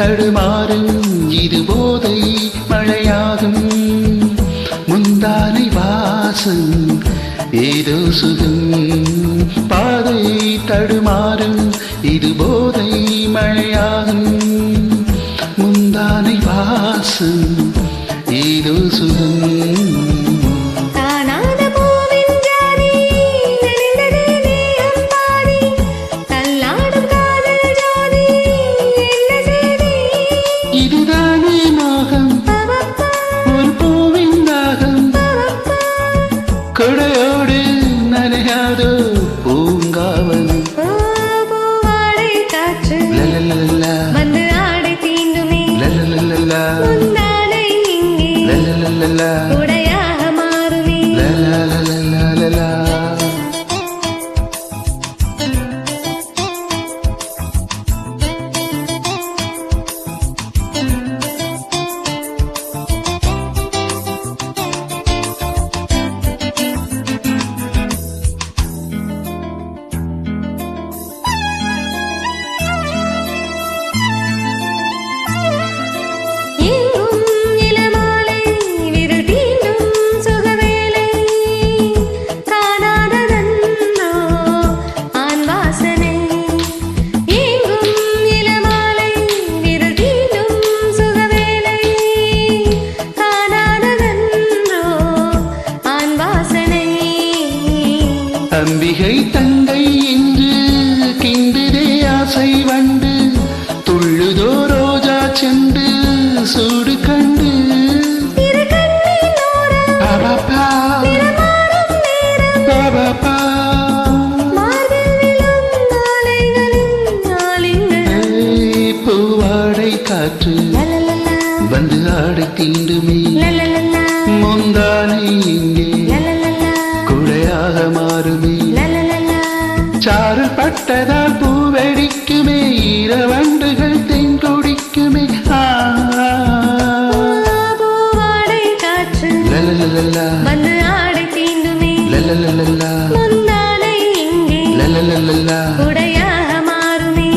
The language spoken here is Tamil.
தடுமாறும் இது போதை மழையாகும் முந்தானை வாசம் ஏதோ சுகம் பாதை தடுமாறும் இது போதை மழையாகும் முந்தானை வாசம் ஏதோ சுகம் கொடையோடு நனையாதோ பூங்காவனம் பூவாடை காற்று வந்து ஆடை தீண்டுமே முந்தானை இங்கே உடையாக மாறுமே அம்பிகை தங்கை என்று கிண்டுதே ஆசை வண்டு துள்ளுதோ ரோஜா செண்டு சூடு கண்டு பூவாடை காற்று வந்து ஆடை தீண்டுமே முந்தானை இங்கே குடையாக மாறுமே சாரல் பட்டதால் பூவெடிக்குமே ஈரவண்டுகள் தென் குடிக்குமே பூவாடை காற்று வந்து ஆடை தீண்டுமே முந்தானை இங்கே குடையாக மாறுமே